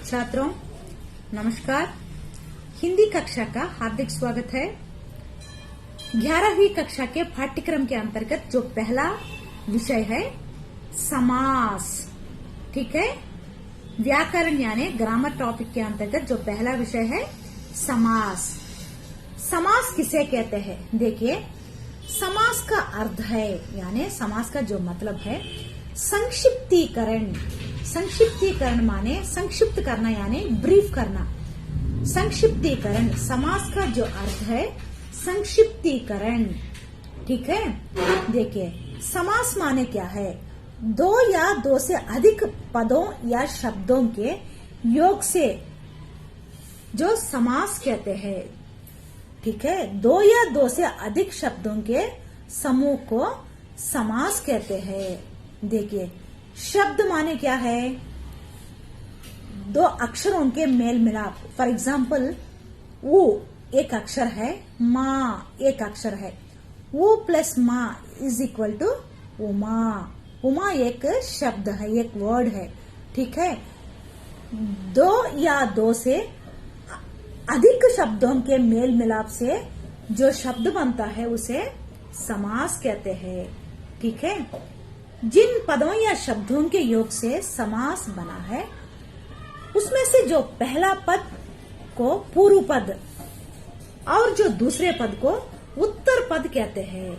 छात्रों नमस्कार। हिंदी कक्षा का हार्दिक स्वागत है। 11वीं कक्षा के पाठ्यक्रम के अंतर्गत जो पहला विषय है समास, ठीक है। व्याकरण यानी ग्रामर टॉपिक के अंतर्गत जो पहला विषय है समास। समास किसे कहते हैं? देखिए, समास का अर्थ है यानी समास का जो मतलब है संक्षिप्तीकरण। संक्षिप्तीकरण माने संक्षिप्त करना यानी ब्रीफ करना। संक्षिप्तीकरण समास का जो अर्थ है संक्षिप्तीकरण, ठीक है। देखिए, समास माने क्या है? दो या दो से अधिक पदों या शब्दों के योग से जो समास कहते हैं, ठीक है। दो या दो से अधिक शब्दों के समूह को समास कहते हैं। देखिए, शब्द माने क्या है? दो अक्षरों के मेल मिलाप। फॉर एग्जाम्पल, वो एक अक्षर है, माँ एक अक्षर है। वो प्लस माँ इज इक्वल टू उमा। उमा एक शब्द है, एक वर्ड है, ठीक है। दो या दो से अधिक शब्दों के मेल मिलाप से जो शब्द बनता है उसे समास कहते हैं, ठीक है। जिन पदों या शब्दों के योग से समास बना है उसमें से जो पहला पद को पूर्व पद और जो दूसरे पद को उत्तर पद कहते हैं।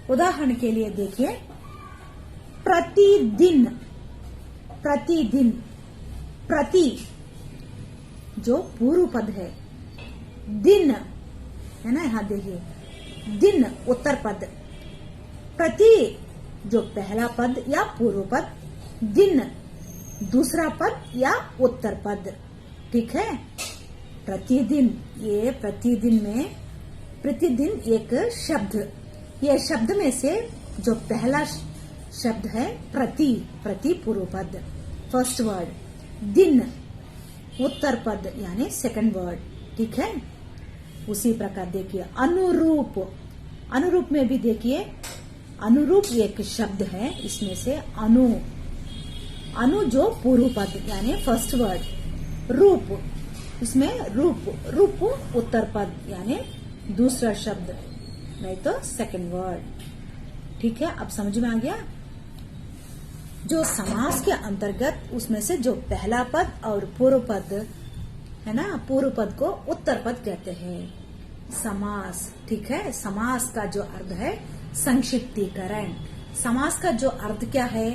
उदाहरण के लिए देखिए, प्रतिदिन। प्रतिदिन, प्रति जो पूर्व पद है, दिन है ना, यहां देखिए दिन उत्तर पद, प्रति जो पहला पद या पूर्व पद, दिन दूसरा पद या उत्तर पद, ठीक है। प्रतिदिन, ये प्रतिदिन में प्रतिदिन एक शब्द, ये शब्द में से जो पहला शब्द है प्रति, प्रति पूर्व पद फर्स्ट वर्ड, दिन उत्तर पद यानी सेकंड वर्ड, ठीक है। उसी प्रकार देखिए अनुरूप। अनुरूप में भी देखिए, अनुरूप एक शब्द है, इसमें से अनु, अनु जो पूर्व पद यानी फर्स्ट वर्ड, रूप इसमें रूप, रूप उत्तर पद यानी दूसरा शब्द, नहीं तो सेकंड वर्ड, ठीक है। अब समझ में आ गया? जो समास के अंतर्गत उसमें से जो पहला पद और पूर्व पद है ना, पूर्व पद को उत्तर पद कहते हैं समास, ठीक है। समास का जो अर्थ है संक्षिप्तीकरण। समास का जो अर्थ क्या है?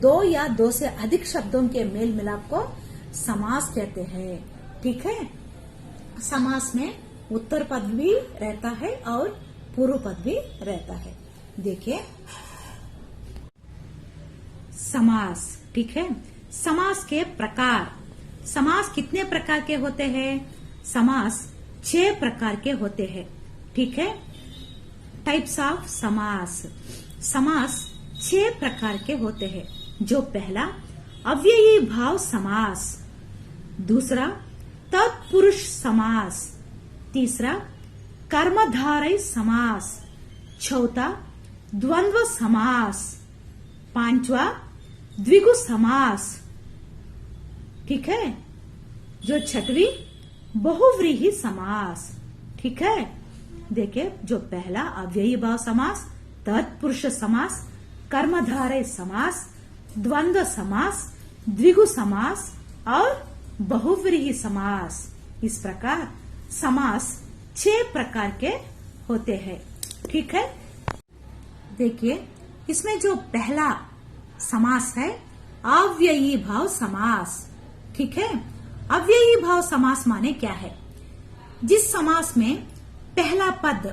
दो या दो से अधिक शब्दों के मेल मिलाप को समास कहते हैं, ठीक है। समास में उत्तर पद भी रहता है और पूर्व पद भी रहता है। देखिए समास, ठीक है। समास के प्रकार। समास कितने प्रकार के होते हैं? समास 6 प्रकार के होते हैं, ठीक है। टाइप्स ऑफ समास। समास 6 प्रकार के होते हैं। जो पहला अव्ययी भाव समास, दूसरा तत्पुरुष समास, तीसरा कर्मधारय समास, चौथा द्वंद्व समास, पांचवा द्विगु समास, ठीक है। जो छठवीं बहुव्रीहि समास, ठीक है। देखिए, जो पहला अव्ययी भाव समास, तत्पुरुष समास, कर्मधारय समास, द्वंद्व समास, द्विगु समास और बहुव्रीहि समास। इस प्रकार समास 6 प्रकार के होते हैं, ठीक है। देखिए, इसमें जो पहला समास है अव्ययी भाव समास, ठीक है। अव्ययी भाव समास माने क्या है? जिस समास में पहला पद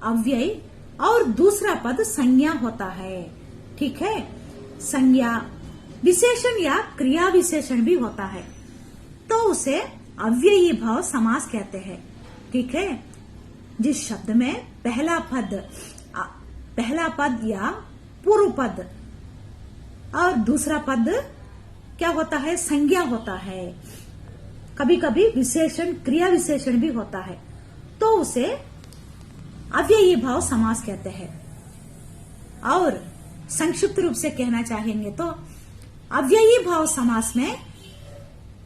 अव्यय और दूसरा पद संज्ञा होता है, ठीक है। संज्ञा विशेषण या क्रिया विशेषण भी होता है तो उसे अव्ययी भाव समास कहते हैं, ठीक है। जिस शब्द में पहला पद या पूर्व पद और दूसरा पद क्या होता है? संज्ञा होता है। कभी कभी विशेषण, क्रिया विशेषण भी होता है तो उसे अव्ययी भाव समास कहते हैं। और संक्षिप्त रूप से कहना चाहेंगे तो अव्ययी भाव समास में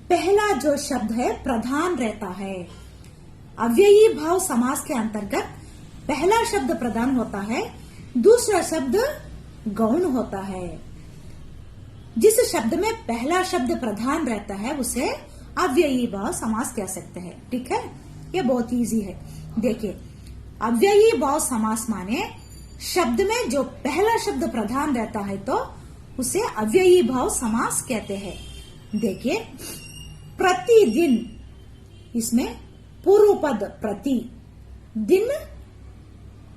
पहला जो शब्द है प्रधान रहता है। अव्ययी भाव समास के अंतर्गत पहला शब्द प्रधान होता है, दूसरा शब्द गौण होता है। जिस शब्द में पहला शब्द प्रधान रहता है उसे अव्ययी भाव समास कह सकते हैं। ठीक है, ये बहुत इजी है। देखिए, अव्ययी भाव समास माने शब्द में जो पहला शब्द प्रधान रहता है तो उसे अव्ययी भाव समास कहते हैं। देखिए, प्रतिदिन, इसमें पूर्व पद प्रति, दिन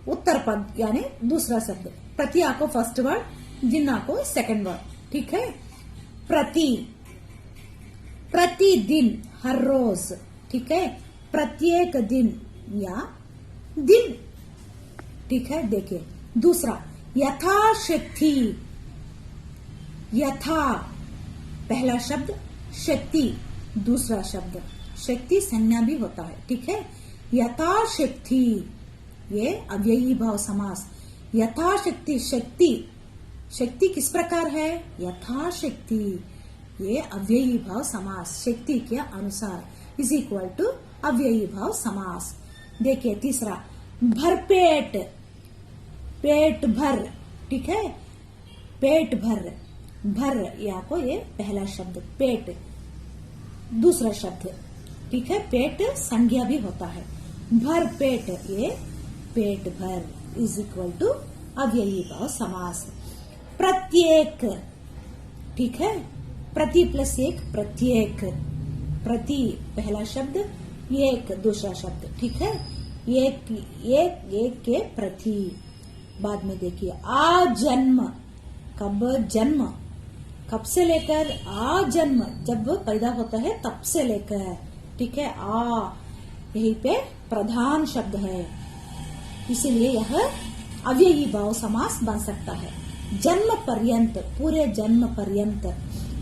उत्तर पद यानी दूसरा शब्द, प्रति आको फर्स्ट वर्ड, दिन आको सेकंड वर्ड। ठीक है, प्रति, प्रतिदिन, हर रोज। ठीक है, प्रत्येक दिन या दिन। ठीक है, देखिए दूसरा यथाशक्ति, यथा पहला शब्द, शक्ति दूसरा शब्द, शक्ति संज्ञा भी होता है। ठीक है, यथाशक्ति ये अव्ययी भाव समास। यथाशक्ति, शक्ति, शक्ति किस प्रकार है? यथाशक्ति, ये अव्ययी भाव समास, शक्ति के अनुसार इज इक्वल टू अव्ययी भाव समास। देखिए तीसरा भरपेट, पेट भर। ठीक है, पेट भर, भर या को ये पहला शब्द, पेट दूसरा शब्द। ठीक है, पेट संज्ञा भी होता है। भर पेट, ये पेट भर इज इक्वल टू अव्ययी भाव समास। प्रत्येक, ठीक है, प्रति प्लस एक, प्रत्येक, प्रति पहला शब्द, एक दूसरा शब्द। ठीक है, एक एक एक के प्रति। बाद में देखिए आजन्म, कब जन्म, कब से लेकर आजन्म, जब पैदा होता है तब से लेकर। ठीक है, यही पे प्रधान शब्द है, इसीलिए यह अव्ययी भाव समास बन सकता है। जन्म पर्यंत, पूरे जन्म पर्यंत,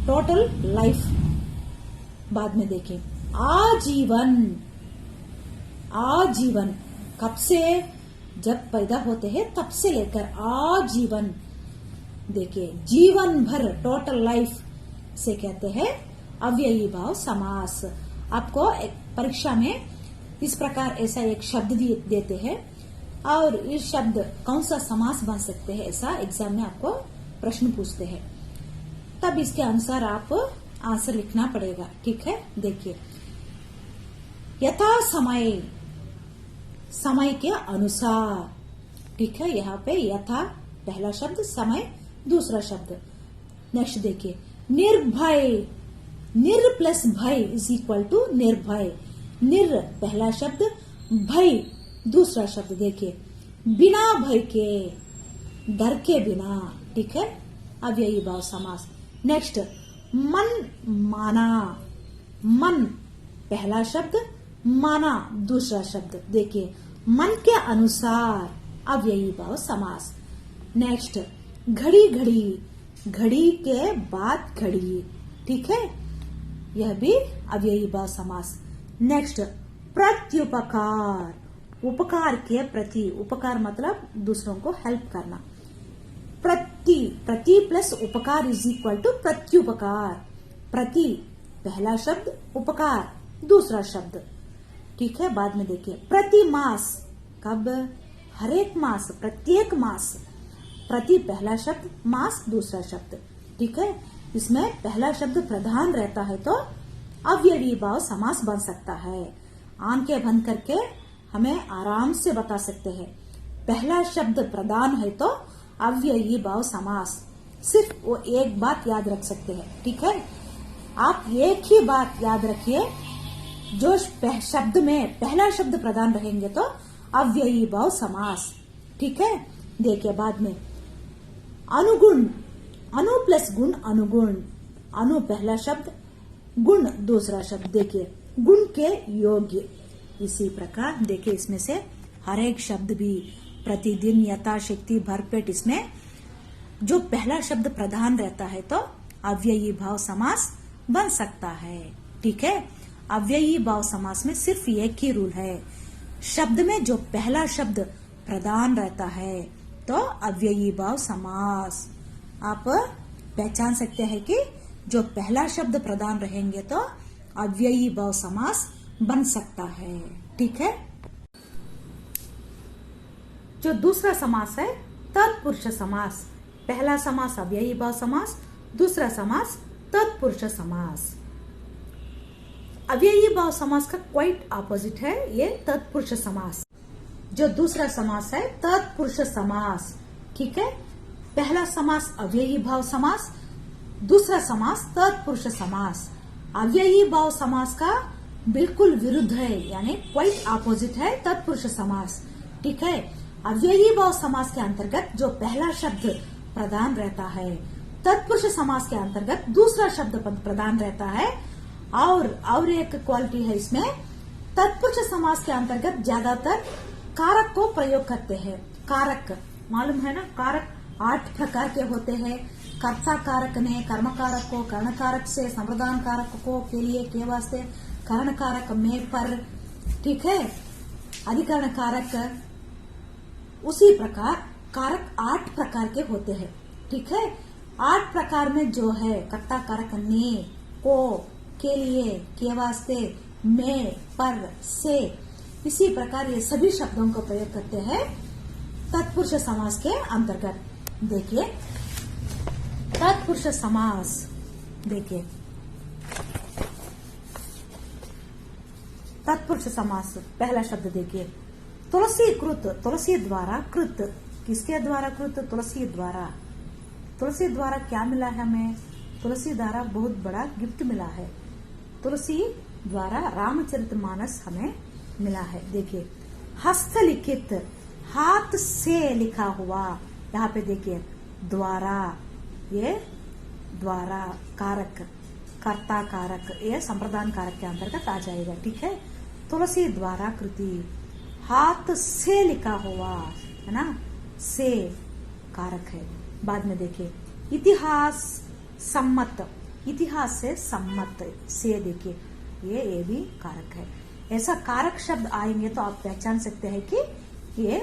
टोटल लाइफ। बाद में देखिए आजीवन, आजीवन कब से, जब पैदा होते हैं तब से लेकर आजीवन। देखिए जीवन भर, टोटल लाइफ से कहते हैं अव्ययी भाव समास। आपको एक परीक्षा में इस प्रकार ऐसा एक शब्द देते हैं और इस शब्द कौन सा समास बन सकते हैं, ऐसा एग्जाम में आपको प्रश्न पूछते हैं, तब इसके अनुसार आप आंसर लिखना पड़ेगा। ठीक है, देखिए यथा समय, समय के अनुसार। ठीक है, यहाँ पे यथा पहला शब्द, समय दूसरा शब्द। नेक्स्ट देखिए निर्भय, निर प्लस भय इज इक्वल टू निर्भय। निर पहला शब्द, भय दूसरा शब्द। देखिए बिना भय के, डर के बिना। ठीक है, अव्ययी भाव समास। नेक्स्ट मन माना, मन पहला शब्द, माना दूसरा शब्द। देखिए मन के अनुसार अव्ययी भाव समास। नेक्स्ट घड़ी घड़ी, घड़ी के बाद घड़ी। ठीक है, यह भी अव्ययी भाव समास। नेक्स्ट प्रत्युपकार, उपकार के प्रति, उपकार मतलब दूसरों को हेल्प करना। प्रति, प्रति प्लस उपकार इज इक्वल टू प्रत्युपकार। प्रति पहला शब्द, उपकार दूसरा शब्द। ठीक है, बाद में देखिए प्रति मास, कब, हर एक मास, प्रत्येक मास। प्रति पहला शब्द, मास दूसरा शब्द। ठीक है, इसमें पहला शब्द प्रधान रहता है तो अव्ययी भाव समास बन सकता है। आंखें बंद करके हमें आराम से बता सकते हैं, पहला शब्द प्रधान है तो अव्ययी भाव समास। सिर्फ वो एक बात याद रख सकते हैं। ठीक है, आप एक ही बात याद रखिए, जो शब्द में पहला शब्द प्रधान रहेंगे तो अव्ययी भाव समास। ठीक है, देखिए बाद में अनुगुण, अनु प्लस गुण, अनुगुण। अनु पहला शब्द, गुण दूसरा शब्द। देखिए गुण के योग्य। इसी प्रकार देखिए इसमें से हर एक शब्द भी, प्रतिदिन, यथाशक्ति, भरपेट, इसमें जो पहला शब्द प्रधान रहता है तो अव्ययी भाव समास बन सकता है। ठीक है, अव्ययी भाव समास में सिर्फ एक ही रूल है, शब्द में जो पहला शब्द प्रधान रहता है तो अव्ययी भाव समास। आप पहचान सकते हैं कि जो पहला शब्द प्रधान रहेंगे तो अव्ययी भाव समास बन सकता है। ठीक है। जो दूसरा समास है तत्पुरुष समास। पहला समास अव्ययी भाव समास, दूसरा समास तत्पुरुष समास। अव्ययी भाव समास का क्वाइट ऑपोजिट है ये तत्पुरुष समास। जो दूसरा समास है तत्पुरुष समास। ठीक है। पहला समास अव्ययी भाव समास, दूसरा समास तत्पुरुष समास। अव्ययी भाव समास का बिल्कुल विरुद्ध है, यानी क्वाइट ऑपोजिट है तत्पुरुष समास। ठीक है। अव्ययी भाव समास के अंतर्गत जो पहला शब्द प्रधान रहता है, तत्पुरुष समास के अंतर्गत दूसरा शब्द प्रधान रहता है। और एक क्वालिटी है इसमें, तत्पुरुष समास के अंतर्गत ज्यादातर कारक को प्रयोग करते हैं। कारक मालूम है ना, कारक 8 प्रकार के होते हैं। कर्ता कारक ने कर्म कारक को, कर्ण कारक से संप्रदान कारक को, के लिए, के वास्ते, कर्ण कारक में, पर। ठीक है। अधिकरण कारक, उसी प्रकार कारक 8 प्रकार के होते हैं। ठीक है। 8 प्रकार में जो है कर्ता कारक ने, को, के लिए, के वास्ते, में, पर, से, इसी प्रकार ये सभी शब्दों को प्रयोग करते हैं तत्पुरुष समास के अंतर्गत। देखिए तत्पुरुष समास, देखिए तत्पुरुष समास पहला शब्द देखिए, तुलसी कृत, तुलसी द्वारा कृत। किसके द्वारा कृत? तुलसी द्वारा। तुलसी द्वारा क्या मिला है हमें? तुलसी द्वारा बहुत बड़ा गिफ्ट मिला है। तुलसी द्वारा रामचरितमानस हमें मिला है। देखिए हस्तलिखित, हाथ से लिखा हुआ, यहाँ पे देखिए द्वारा, ये द्वारा कारक, कर्ता कारक, ये संप्रदान कारक के अंतर्गत आ जाएगा। ठीक है। तुलसी द्वारा कृति, हाथ से लिखा हुआ है ना, से कारक है। बाद में देखिए इतिहास सम्मत, इतिहास से सम्मत, से देखिए ये भी कारक है। ऐसा कारक शब्द आएंगे तो आप पहचान सकते हैं कि ये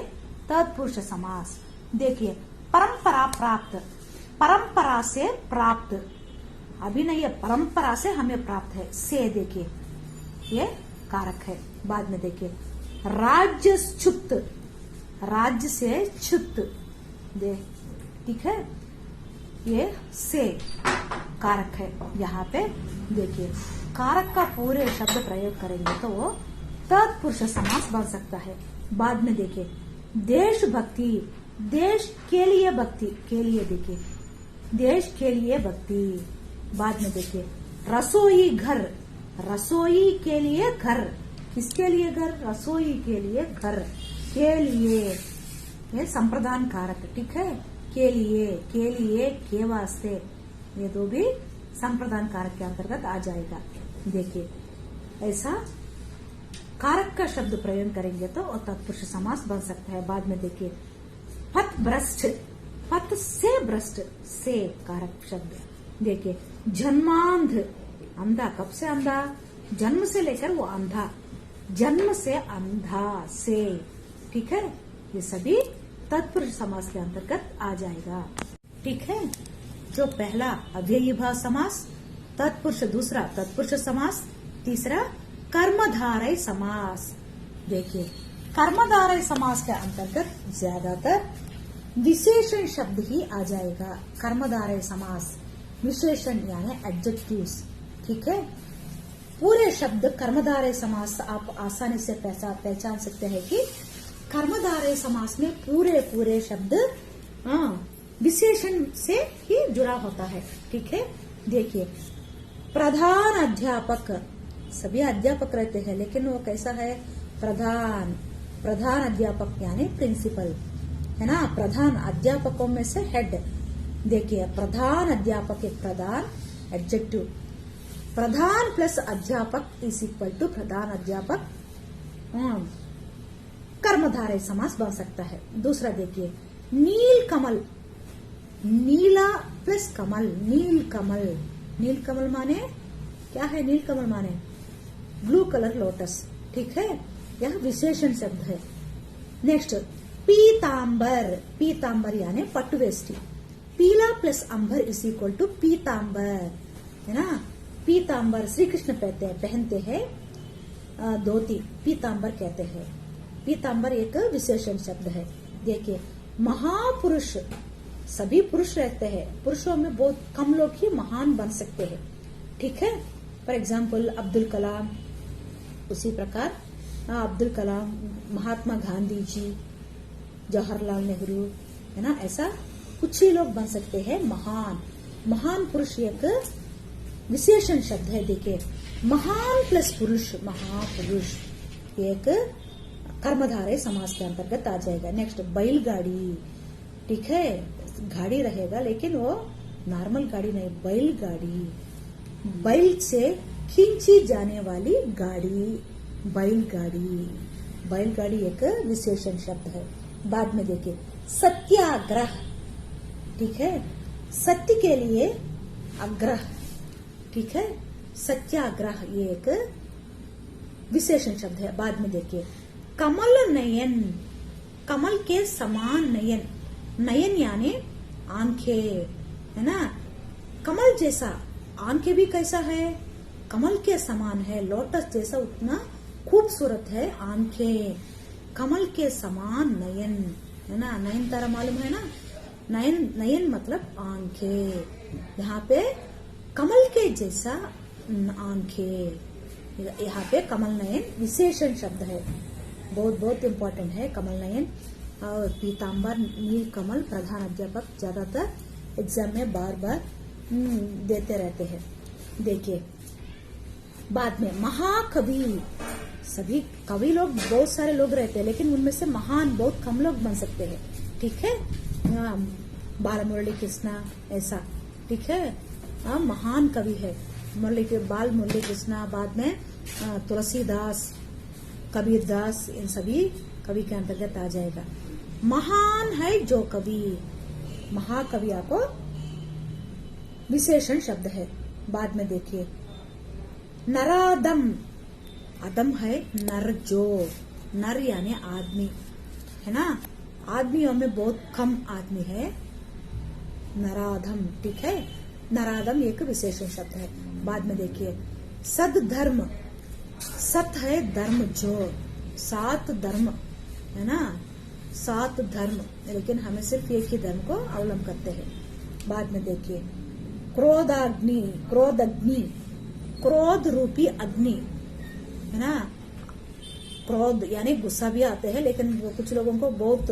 तत्पुरुष समास। देखिए परंपरा प्राप्त, परंपरा से प्राप्त, अभी नहीं है, परंपरा से हमें प्राप्त है, से देखिए ये कारक है। बाद में देखिए राज्यच्युत, राज्य से च्युत, ठीक है, ये से कारक है। यहाँ पे देखिए कारक का पूरे शब्द प्रयोग करेंगे तो वो तत्पुरुष समास बन सकता है। बाद में देखिए देशभक्ति, देश के लिए भक्ति, के लिए देखिए देश के लिए भक्ति। बाद में देखिए रसोई घर, रसोई के लिए घर, किसके लिए घर? रसोई के लिए घर, के लिए ये संप्रदान कारक। ठीक है। के लिए, के वास्ते, ये दो भी संप्रदान कारक के अंतर्गत आ जाएगा। देखिए ऐसा कारक का शब्द प्रयोग करेंगे तो तत्पुरुष समास बन सकता है। बाद में देखिए पथ भ्रष्ट, पथ से भ्रष्ट, से कारक शब्द। देखिए जन्मांध, अंधा, कब से अंधा? जन्म से लेकर वो अंधा, जन्म से अंधा, से। ठीक है। ये सभी तत्पुरुष समास के अंतर्गत आ जाएगा। ठीक है। जो पहला अव्ययी भाव समास, तत्पुरुष, दूसरा तत्पुरुष समास, तीसरा कर्मधारय समास। देखिए कर्मधारय समास के अंतर्गत ज्यादातर विशेषण शब्द ही आ जाएगा। कर्मधारय समास विशेषण यानी एडजेक्टिव्स। ठीक है। पूरे शब्द कर्मधारय समास आप आसानी से पहचान सकते हैं कि कर्मधारय समास में पूरे शब्द विशेषण से ही जुड़ा होता है। ठीक है। देखिए प्रधान अध्यापक, सभी अध्यापक रहते हैं लेकिन वो कैसा है? प्रधान, प्रधान अध्यापक यानी प्रिंसिपल है ना, प्रधान अध्यापकों में से हेड। देखिए प्रधान अध्यापक, एक प्रधान एडजेक्टिव, प्रधान प्लस अध्यापक इज इक्वल टू प्रधान अध्यापक, कर्मधारय समास बन सकता है। दूसरा देखिए नील कमल, नीला प्लस कमल, नील कमल, नील कमल माने क्या है? नील कमल माने ब्लू कलर लोटस। ठीक है। यह विशेषण शब्द है। नेक्स्ट पीतांबर, पीतांबर यानी पट्टू वेष्टी, पीला प्लस अंबर इज इक्वल टू पीतांबर है ना। पीतांबर श्री कृष्ण पहनते हैं धोती, पीतांबर कहते हैं। पीतांबर एक विशेषण शब्द है। देखिए, महापुरुष, सभी पुरुष रहते हैं, पुरुषों में बहुत कम लोग ही महान बन सकते हैं। ठीक है, फॉर एग्जाम्पल अब्दुल कलाम, उसी प्रकार अब्दुल कलाम, महात्मा गांधी जी, जवाहरलाल नेहरू, है ना, ऐसा कुछ ही लोग बन सकते हैं महान। महान पुरुष एक विशेषण शब्द है। देखिए, महान प्लस पुरुष, महापुरुष, एक कर्मधारय समास के अंतर्गत आ जाएगा। नेक्स्ट, बैलगाड़ी। ठीक है, गाड़ी रहेगा लेकिन वो नॉर्मल गाड़ी नहीं, बैलगाड़ी, बैल से खींची जाने वाली गाड़ी, बैलगाड़ी। बैलगाड़ी एक विशेषण शब्द है। बाद में देखिए, सत्याग्रह। ठीक है, सत्य के लिए आग्रह। ठीक है, सत्याग्रह ये एक विशेषण शब्द है। बाद में देखिए, कमल नयन, कमल के समान नयन, नयन यानी आंखें, है ना, कमल जैसा, आंखें भी कैसा है, कमल के समान है, लोटस जैसा उतना खूबसूरत है आंखें, कमल के समान नयन, है ना, नयन तारा मालूम है ना, नयन, नयन मतलब आंखें, यहाँ पे कमल के जैसा आंखें, यहाँ पे कमल नयन विशेषण शब्द है, बहुत बहुत इम्पोर्टेंट है कमल नयन। और पीतांबर, नील कमल, प्रधान अध्यापक ज्यादातर एग्जाम में बार बार देते रहते हैं। देखिए, बाद में महाकवि, सभी कवि लोग बहुत सारे लोग रहते हैं लेकिन उनमें से महान बहुत कम लोग बन सकते हैं। ठीक है, बाल मुरली कृष्णा ऐसा, ठीक है, महान कवि है बाल मुरली कृष्णा। बाद में तुलसीदास, कबीरदास, इन सभी कवि के अंतर्गत आ जाएगा। महान है जो कवि, महाकवि आपको विशेषण शब्द है। बाद में देखिए, नरादम, अदम है नर, जो नर यानी आदमी, है ना, आदमियों में बहुत कम आदमी है, नराधम। ठीक है, नराधम एक विशेषण शब्द है। बाद में देखिए, सदधर्म, सत है धर्म, जो सात धर्म, है ना, सात धर्म, लेकिन हमें सिर्फ एक ही धर्म को अवलंब करते हैं। बाद में देखिए, क्रोधाग्नि, क्रोध अग्नि, क्रोध रूपी अग्नि, है ना, क्रोध यानी गुस्सा भी आते हैं लेकिन कुछ लोगों को बहुत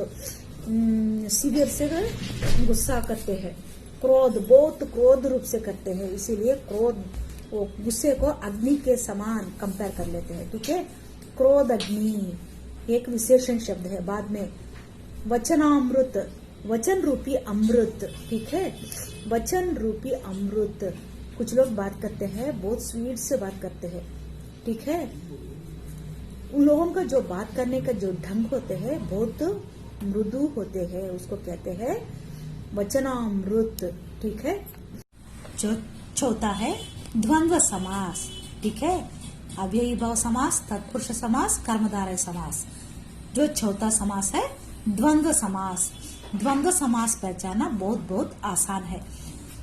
सीवियर से गुस्सा करते हैं, क्रोध बहुत क्रोध रूप से करते हैं, इसीलिए क्रोध, वो गुस्से को अग्नि के समान कंपेयर कर लेते हैं। ठीक है, क्रोध अग्नि एक विशेषण शब्द है। बाद में वचनामृत, वचन रूपी अमृत। ठीक है, वचन रूपी अमृत, कुछ लोग बात करते हैं बहुत स्वीट से बात करते हैं। ठीक है, उन लोगों का जो बात करने का जो ढंग होते हैं बहुत मृदु होते हैं, उसको कहते हैं वचनामृत। ठीक है, जो चौथा है द्वंद्व समास। ठीक है, अव्ययी भाव समास, तत्पुरुष समास, कर्मधारय समास। जो चौथा समास है द्वंद्व समास। द्वंद्व समास पहचाना बहुत बहुत आसान है।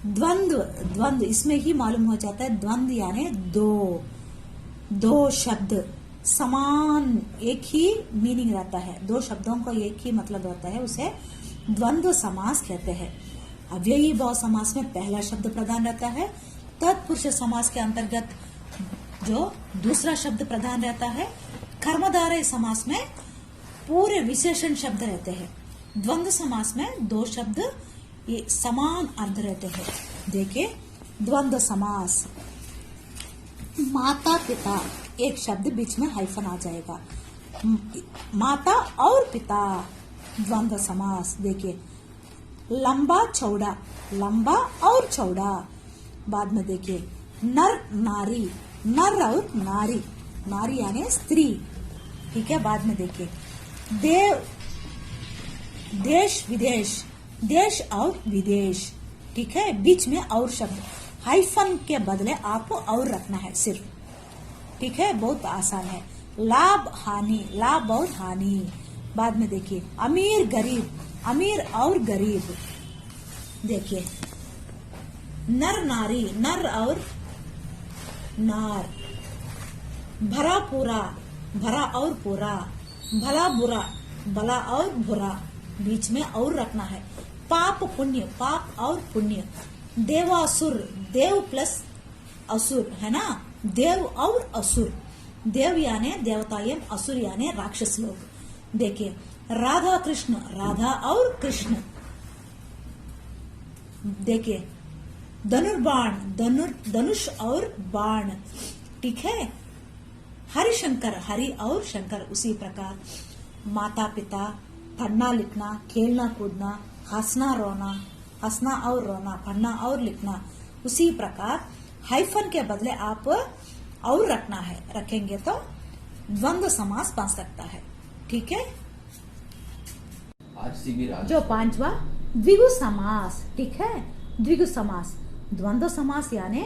द्वंद्व, द्वंद्व इसमें ही मालूम हो जाता है, द्वंद्व यानी दो, दो शब्द समान, एक ही मीनिंग रहता है, दो शब्दों का एक ही मतलब रहता है, उसे द्वंद्व समास कहते हैं। अव्ययी भाव समास में पहला शब्द प्रधान रहता है, तत्पुरुष समास के अंतर्गत जो दूसरा शब्द प्रधान रहता है, कर्मधारय समास में पूरे विशेषण शब्द रहते हैं, द्वंद्व समास में दो शब्द ये समान अर्थ रहते हैं। देखिए, द्वंद्व समास, माता पिता, एक शब्द बीच में हाइफन आ जाएगा, माता और पिता, द्वंद्व समास। देखिए, लंबा चौड़ा, लंबा और चौड़ा। बाद में देखिए, नर नारी, नर और नारी, नारी यानी स्त्री। ठीक है, बाद में देखिए, देव, देश विदेश, देश और विदेश। ठीक है, बीच में और शब्द, हाइफन के बदले आपको और रखना है सिर्फ। ठीक है, बहुत आसान है। लाभ हानि, लाभ और हानि। बाद में देखिए, अमीर गरीब, अमीर और गरीब। देखिए, नर नारी, नर और नार। भरा पूरा, भरा और पूरा। भला बुरा, भला और बुरा, बीच में और रखना है। पाप पुण्य, पाप और पुण्य। देवासुर, देव प्लस असुर है ना, देव और असुर। देव यानी देवता एवं असुर यानी राक्षस लोग। देखिए राधा कृष्ण, राधा और कृष्ण। देखिए धनुर्बाण, धनुष और बाण, ठीक है। हरिशंकर, हरि और शंकर, उसी प्रकार। माता पिता, पढ़ना लिखना, खेलना कूदना, हंसना रोना, हंसना और रोना, पढ़ना और लिखना, उसी प्रकार हाइफन के बदले आप और रखना है, रखेंगे तो द्वंद्व समास बन सकता है, ठीक है। आज शिविर जो पांचवा द्विगु समास, ठीक है। द्विगु समास, द्वंद्व समास यानी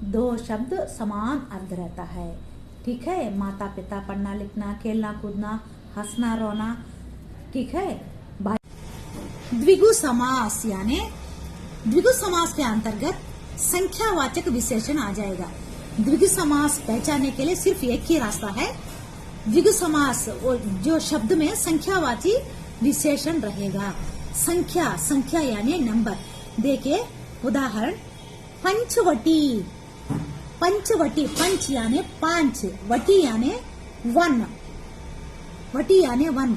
दो शब्द समान अर्थ रहता है, ठीक है। माता पिता, पढ़ना लिखना, खेलना कूदना, हंसना रोना, ठीक है। द्विगु समास यानी द्विगु समास के अंतर्गत संख्यावाचक विशेषण आ जाएगा। द्विगु समास पहचानने के लिए सिर्फ एक ही रास्ता है। द्विगु समास जो शब्द में संख्यावाची विशेषण रहेगा। संख्या, संख्या यानी नंबर। देखिए उदाहरण, पंचवटी। पंचवटी, पंच यानी पांच, वटी यानी वन, वटी यानी वन।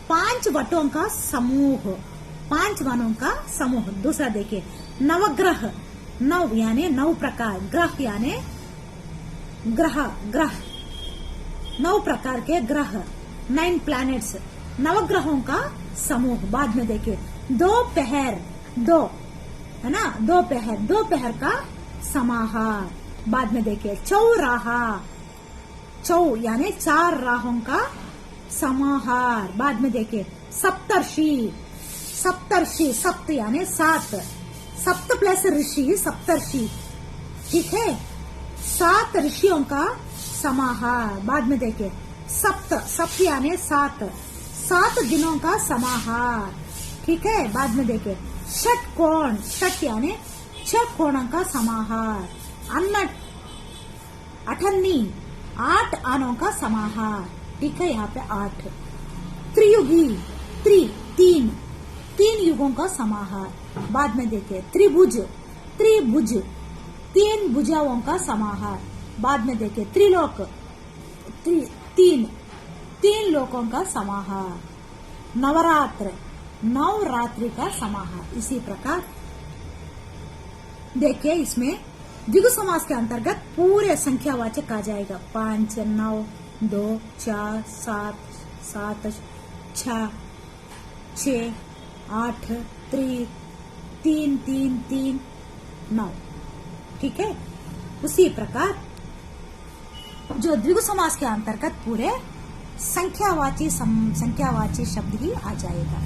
पांच वटों का समूह, पांच वनों का समूह। दूसरा देखिए नवग्रह, नव यानी नौ प्रकार, ग्रह यानी ग्रह, ग्रह, नौ प्रकार के ग्रह, 9 प्लैनेट्स, नवग्रहों का समूह। बाद में देखिए दोपहर, दो है ना, दोपहर, दोपहर का समाहार। बाद में देखिए चौराहा, चौ यानी 4 राहों का समाहार। बाद में देखिए सप्तर्षि, सप्तर्षि, सप्त यानी 7, सप्त प्लस ऋषि, सप्तर्षि, ठीक है। 7 ऋषियों का समाहार। बाद में देखिए सप्त, सप्त यानी 7, 7 दिनों का समाहार, ठीक है। बाद में देखिए षटकोण, षट यानी 6 कोणों का समाहार। अन्न अठन्नी, 8 आनों का समाहार, ठीक है। यहाँ पे 8। त्रियुगी, तीन, 3 युगों का समाहार। बाद में देखिए त्रिभुज, त्रिभुज, 3 भुजाओं का समाहार। बाद में देखिए त्रिलोक, तीन लोकों का समाहार। नवरात्र, नवरात्रि का समाहार। इसी प्रकार देखिए इसमें द्विगु समास के अंतर्गत पूरे संख्यावाचक आ जाएगा। 5, 9, 2, 4, 7, 7, 6, 6, 8, 3, 3, 9, ठीक है। उसी प्रकार जो द्विगु समास के अंतर्गत पूरे संख्यावाची शब्द ही आ जाएगा।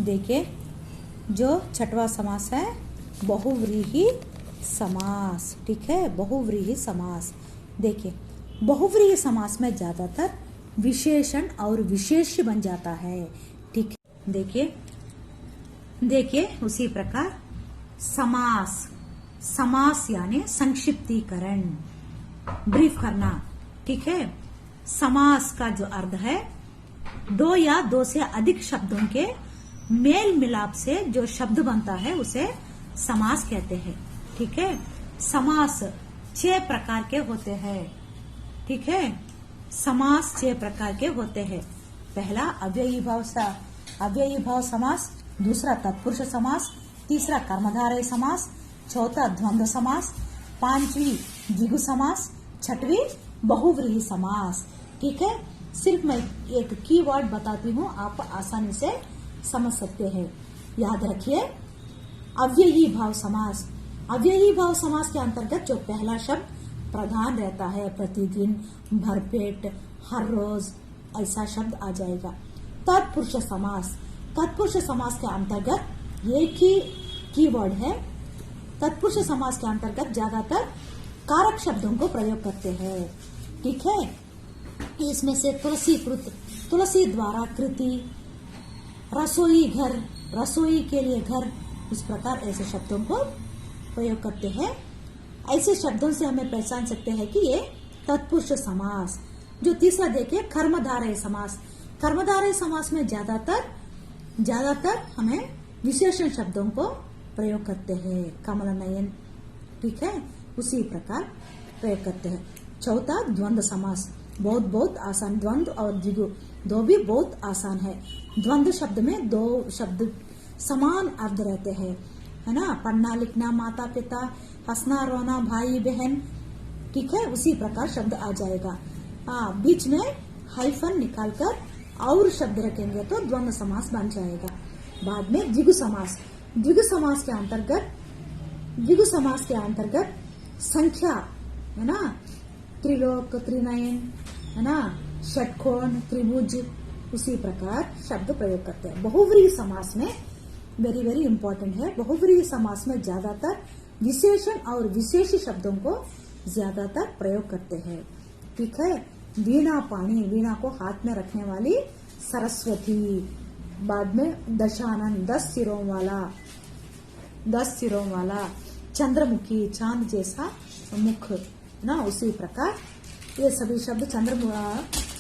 देखिए जो छठवां समास है बहुव्रीहि समास, ठीक है। बहुव्रीहि समास, देखिए बहुव्रीहि समास में ज्यादातर विशेषण और विशेष्य बन जाता है, ठीक है। देखिए उसी प्रकार समास, समास यानी संक्षिप्तीकरण, ब्रीफ करना, ठीक है। समास का जो अर्थ है 2 या 2 से अधिक शब्दों के मेल मिलाप से जो शब्द बनता है उसे समास कहते हैं, ठीक है। समास 6 प्रकार के होते हैं, ठीक है। समास 6 प्रकार के होते हैं। पहला अव्ययी भाव समास, दूसरा तत्पुरुष समास, तीसरा कर्मधारय समास, चौथा द्वंद्व समास, 5वीं द्विगु समास, 6वीं बहुव्रीहि समास, ठीक है। सिर्फ मैं एक कीवर्ड बताती हूँ, आप आसानी से समझ सकते हैं। याद रखिए अव्ययी भाव समास, अव्ययी भाव समास के अंतर्गत जो पहला शब्द प्रधान रहता है, प्रतिदिन, भरपेट, हर रोज, ऐसा शब्द आ जाएगा। तत्पुरुष समास, तत्पुरुष समास के अंतर्गत एक ही कीवर्ड है। तत्पुरुष समास के अंतर्गत ज्यादातर कारक शब्दों को प्रयोग करते हैं, ठीक है। इसमें से तुलसीकृत, तुलसी द्वारा कृति, रसोई घर, रसोई के लिए घर, इस प्रकार ऐसे शब्दों को प्रयोग करते हैं। ऐसे शब्दों से हमें पहचान सकते हैं कि ये तत्पुरुष समास। जो तीसरा देखिए कर्मधारय समास। कर्मधारय समास में ज्यादातर हमें विशेषण शब्दों को प्रयोग करते हैं। कमल नयन, ठीक है, उसी प्रकार प्रयोग करते हैं। चौथा द्वंद्व समास, बहुत आसान। द्वंद्व और द्विगु दो भी बहुत आसान है। द्वंद्व शब्द में दो शब्द समान अर्थ रहते हैं, है ना। पढ़ना लिखना, माता पिता, हंसना रोना, भाई बहन, ठीक है, उसी प्रकार शब्द आ जाएगा। बीच में हाइफन निकालकर और शब्द रखेंगे तो द्वंद्व समास बन जाएगा। बाद में द्विगु समास। द्विगु समास के अंतर्गत संख्या, है ना, त्रिलोक, त्रिनयन, है ना, षटकोण, त्रिभुज, उसी प्रकार शब्द प्रयोग करते हैं। बहुव्रीहि समास में वेरी इंपॉर्टेंट है। बहुव्रीहि समास में ज्यादातर विशेषण और विशेष शब्दों को ज्यादातर प्रयोग करते हैं, ठीक है। वीणा पाणी, वीणा को हाथ में रखने वाली सरस्वती। बाद में दशानन, 10 सिरों वाला। चंद्रमुखी, चांद जैसा मुख, ना, उसी प्रकार ये सभी शब्द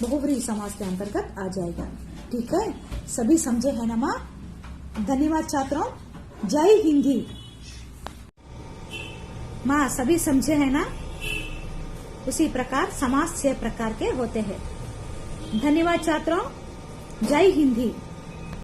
बहुव्रीहि समास के अंतर्गत आ जाएगा, ठीक है। सभी समझे है ना माँ? धन्यवाद छात्रों। जय हिंदी। माँ सभी समझे है ना? उसी प्रकार समास 6 प्रकार के होते हैं। धन्यवाद छात्रों। जय हिंदी।